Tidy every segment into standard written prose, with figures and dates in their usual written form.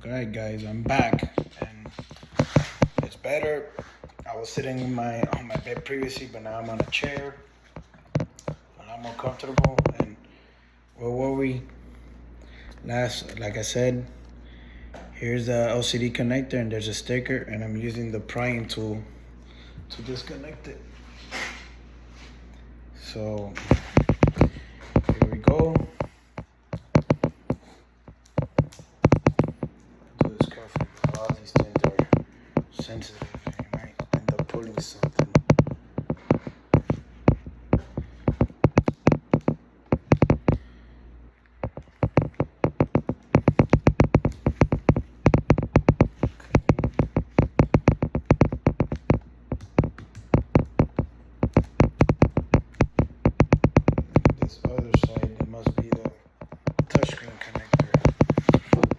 Alright guys, I'm back and it's better. I was sitting on my bed previously, but now I'm on a chair. A lot more comfortable. And where were we? Like I said, here's the LCD connector and there's a sticker, and I'm using the prying tool to disconnect it. So here we go. Do this carefully because all these things are sensitive. You might end up pulling something. This other side, it must be the touchscreen connector.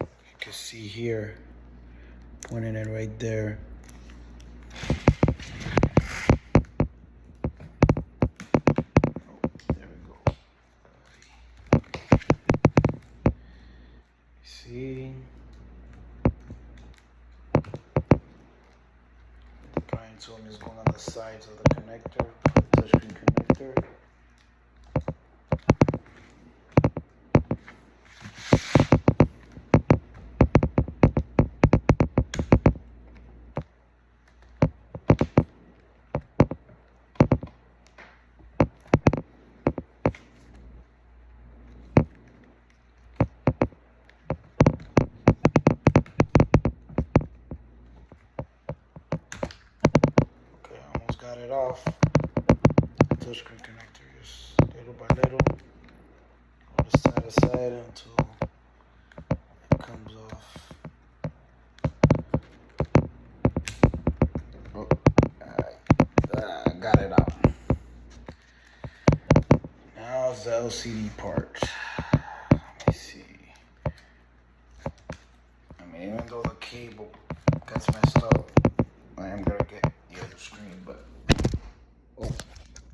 You can see here, pointing it right there. There we go. See, the prying tool is going on the sides of the connector, the touchscreen connector. Got it off. Touchscreen connector, just little by little, on the side to side until it comes off. Oh, I got it out. Now it's the LCD part. Let me see. I mean, even though the cable gets messed up, I am gonna get the other screen, but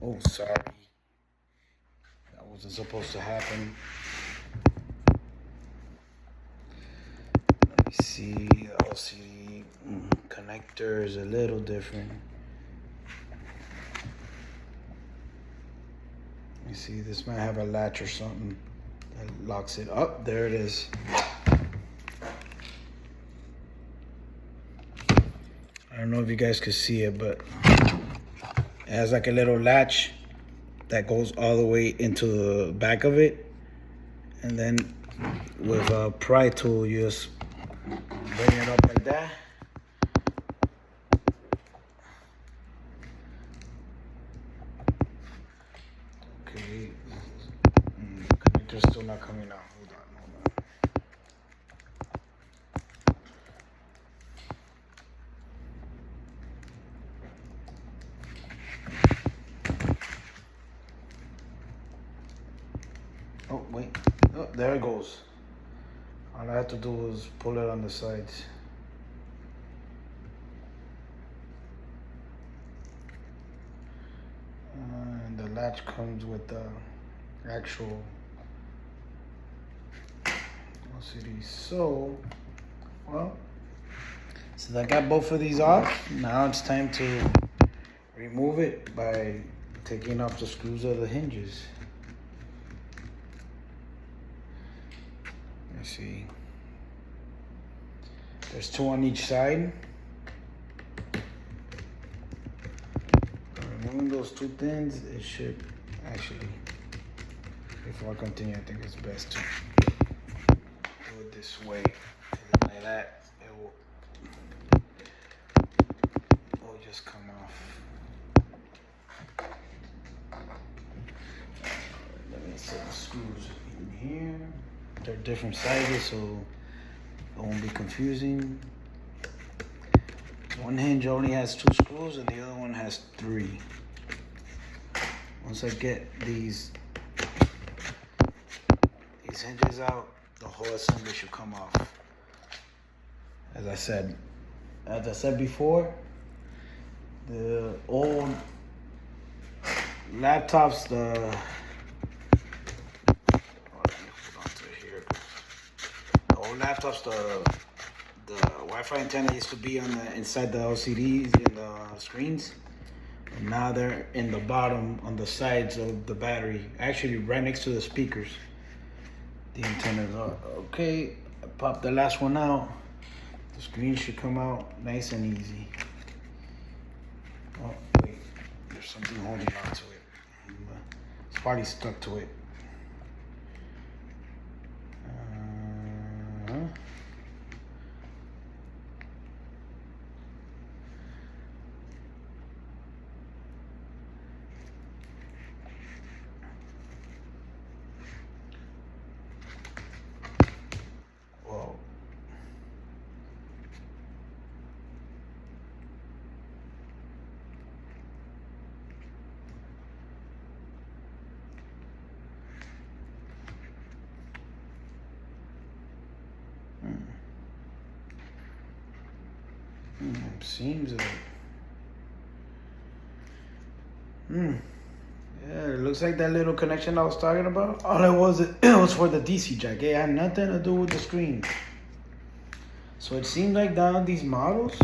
oh, sorry. That wasn't supposed to happen. Let me see. The LCD connector is a little different. Let me see. This might have a latch or something that locks it up. There it is. I don't know if you guys could see it, but it has like a little latch that goes all the way into the back of it. And then with a pry tool, you just bring it up like that. Okay, the connector's still not coming out. Hold on. Oh, wait. Oh, there it goes. All I have to do is pull it on the sides. And the latch comes with the actual LCD. So, well, since I got both of these off, now it's time to remove it by taking off the screws of the hinges. Let's see. There's two on each side. Removing those two things, it should actually, before I continue, I think it's best to do it this way. Like that, it will just come off. Let me set the screws in here. They're different sizes, so it won't be confusing. One hinge only has 2 screws and the other one has 3. Once I get these hinges out, the whole assembly should come off. As I said before, the old laptops, the laptops, Wi-Fi antenna used to be on the inside the LCDs and the screens. And now they're in the bottom on the sides of the battery, actually right next to the speakers. The antennas are okay. I popped the last one out. The screen should come out nice and easy. Oh wait, there's something holding on to it. It's probably stuck to it. Whoa. Seems like. Yeah, it looks like that little connection I was talking about. All it was for the DC jack. It had nothing to do with the screen. So it seems like now these models,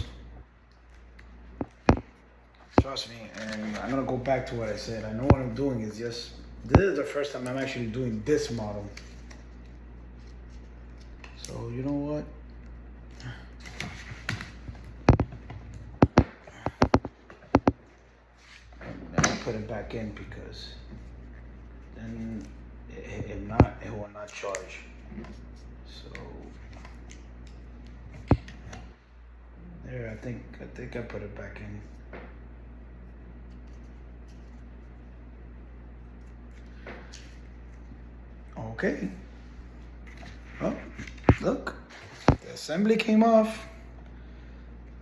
trust me, and I'm gonna go back to what I said. I know what I'm doing is this is the first time I'm actually doing this model. So you know what? Put it back in because then it will not charge. So there, I think I put it back in. Okay. Oh, look, the assembly came off.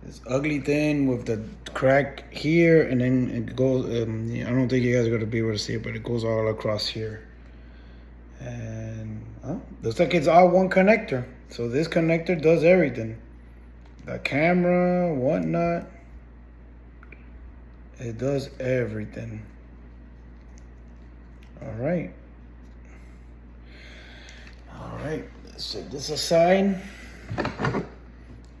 This ugly thing with the crack here, and then it goes. I don't think you guys are gonna be able to see it, but it goes all across here. And looks like it's all one connector. So this connector does everything. The camera, whatnot. It does everything. All right. All right. Let's set this aside.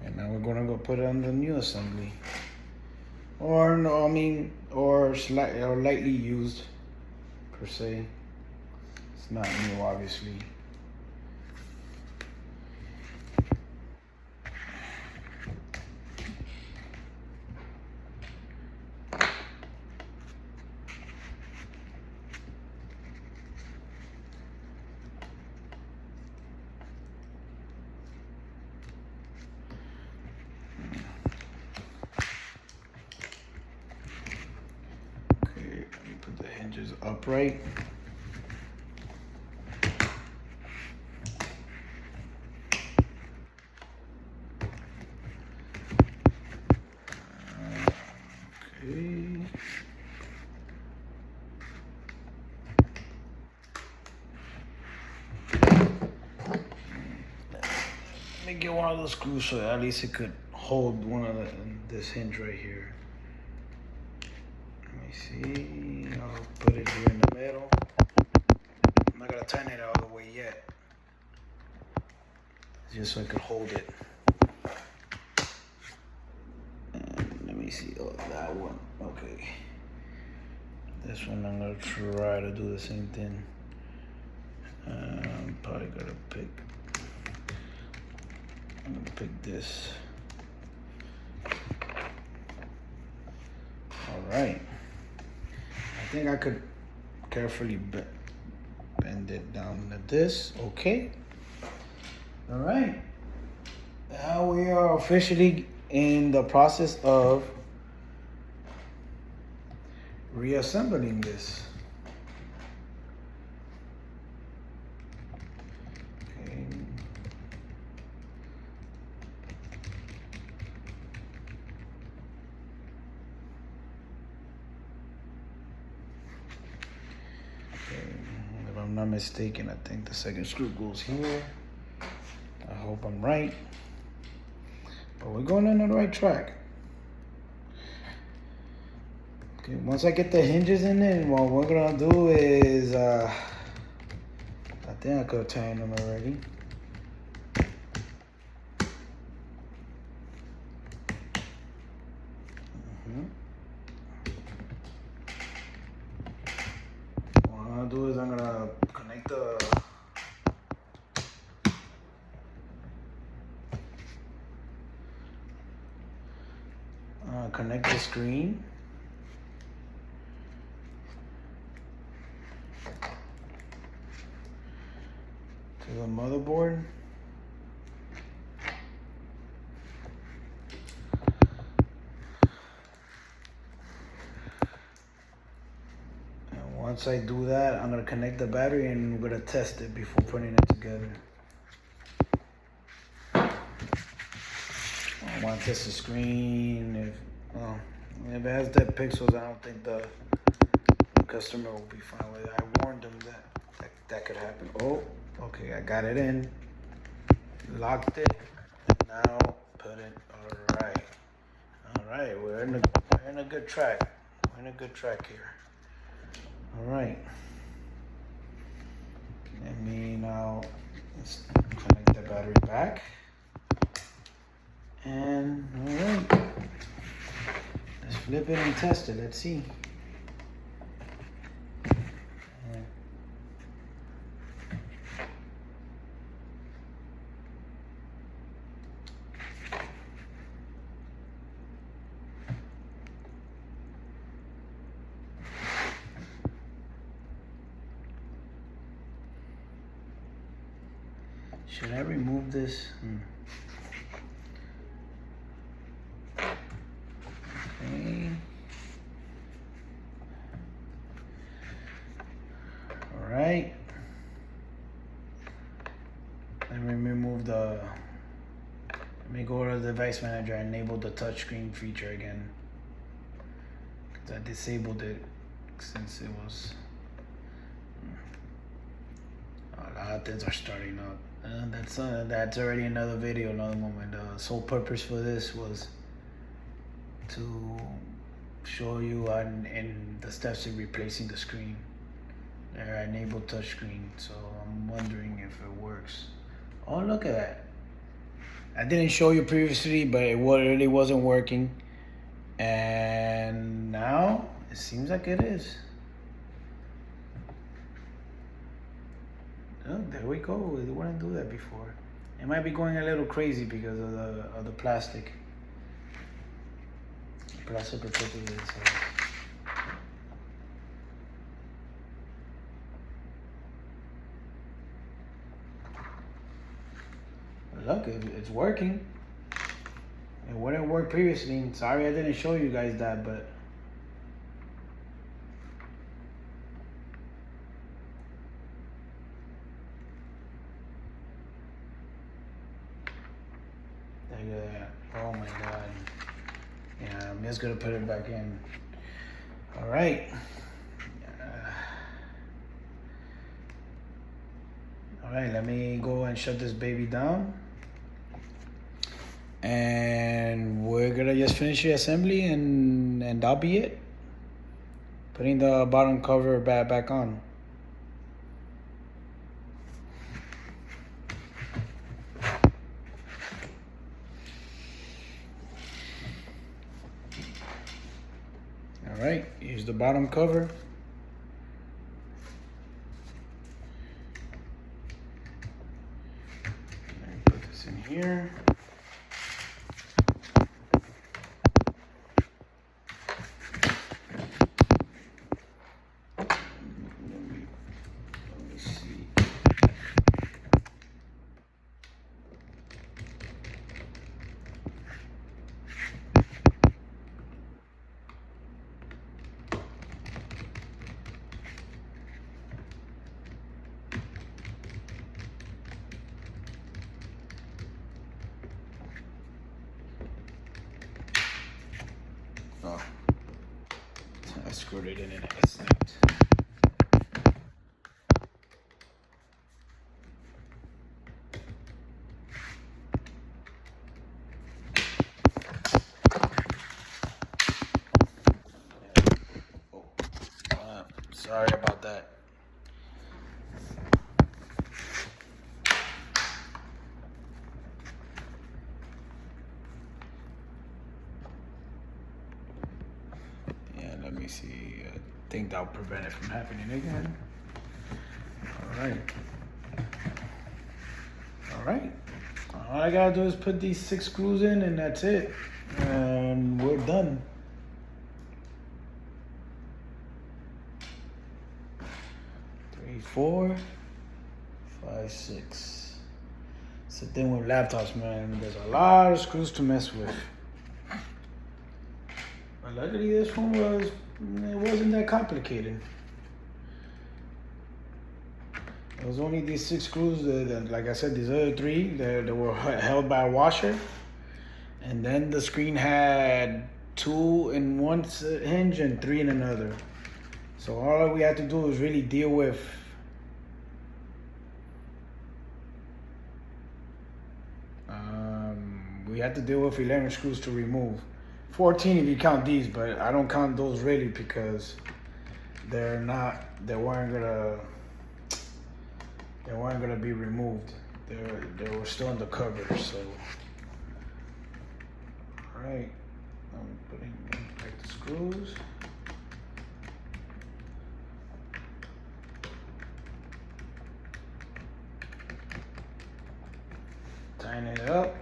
And now we're gonna go put it on the new assembly, or no, I mean, or lightly used per se. It's not new, obviously. Hinges upright. Okay. Let me get one of those screws so at least it could hold one of this hinge right here. Let me see. I'll put it here in the middle. I'm not gonna tighten it all the way yet, just so I could hold it. And let me see. Oh, that one. Okay. This one I'm gonna try to do the same thing. I'm probably gonna pick. I'm gonna pick this. All right. I think I could carefully bend it down to this. Okay. All right. Now we are officially in the process of reassembling this. Okay. If I'm not mistaken, I think the second screw goes here. I hope I'm right. But we're going on the right track. Okay, once I get the hinges in it, what we're gonna do is, I think I could have tightened them already. connect the screen. To the motherboard. And once I do that, I'm gonna connect the battery and we're gonna test it before putting it together. I want to test the screen. If it has dead pixels, I don't think the customer will be fine with it. I warned them that could happen. Oh, okay, I got it in, locked it, and now put it. All right, we're in a good track. We're in a good track here. All right. Let me now let's connect the battery back. And all right, let's flip it and test it. Let's see. Should I remove this? Okay. All right. Let me remove let me go to the device manager and enable the touchscreen feature again. Because I disabled it since it was. A lot of things are starting up. That's already another video, another moment. The sole purpose for this was to show you in the steps of replacing the screen. There, I enabled touchscreen, so I'm wondering if it works. Oh, look at that! I didn't show you previously, but it really wasn't working, and now it seems like it is. Oh, there we go. It wouldn't do that before. It might be going a little crazy because of the plastic. Plastic protected it. Look, it's working. It wouldn't work previously. Sorry I didn't show you guys that, but oh my god. Yeah, I'm just gonna put it back in. All right. All right, let me go and shut this baby down. And we're gonna just finish the assembly and that'll be it. Putting the bottom cover back on. All right, here's the bottom cover. Let me put this in here. Oh, I screwed it in and it snapped. Sorry about that. Yeah, let me see. I think that'll prevent it from happening again. All right. All right. All I gotta do is put these 6 screws in, and that's it. And we're done. 3, 4, 5, 6. It's the thing with laptops, man. There's a lot of screws to mess with. But luckily, this one wasn't that complicated. It was only these 6 screws that, like I said, these other 3 that were held by a washer. And then the screen had 2 in one hinge and 3 in another. So all we had to do was really deal with we had to deal with 11 screws to remove. 14 if you count these, but I don't count those really because they weren't gonna be removed. They were still in the cover. So all right, I'm putting back the screws. Tighten it up.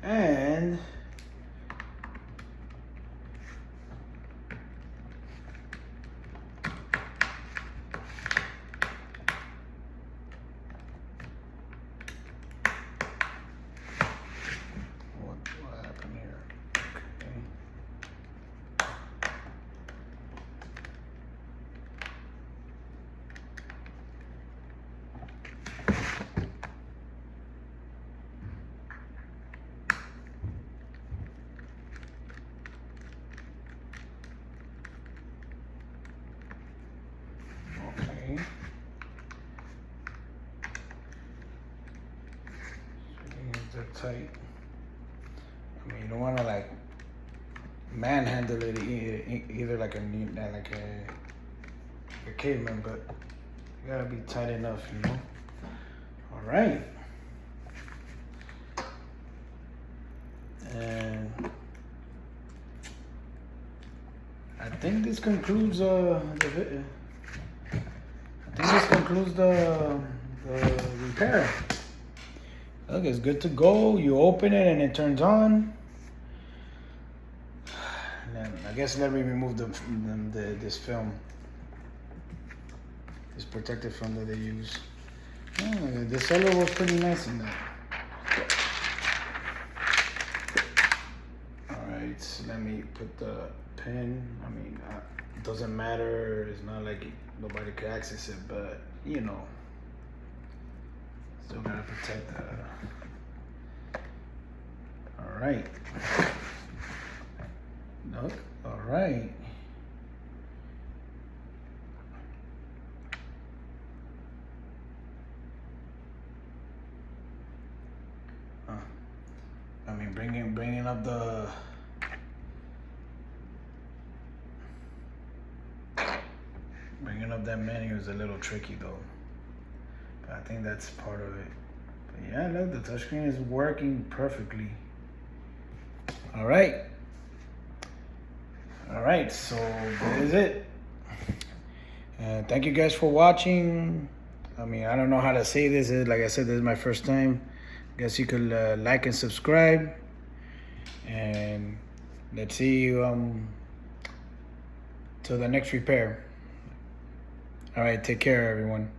And what happened here? Okay. They're tight. I mean, you don't want to like manhandle it either like a caveman, but you gotta be tight enough, you know. All right. And I think this concludes the repair. Look, it's good to go. You open it and it turns on. And then I guess let me remove this film, this protective film that they use. Oh, the seller was pretty nice in that. All right, so let me put the pin. I mean, it doesn't matter. It's not like nobody could access it, but you know. Still gotta protect the. All right. Look. All right. I mean, bringing up the. Bringing up that menu is a little tricky though. I think that's part of it. But yeah, look, the touchscreen is working perfectly. All right. All right, so that is it. Thank you guys for watching. I mean, I don't know how to say this. Like I said, this is my first time. I guess you could like and subscribe. And let's see you till the next repair. All right, take care, everyone.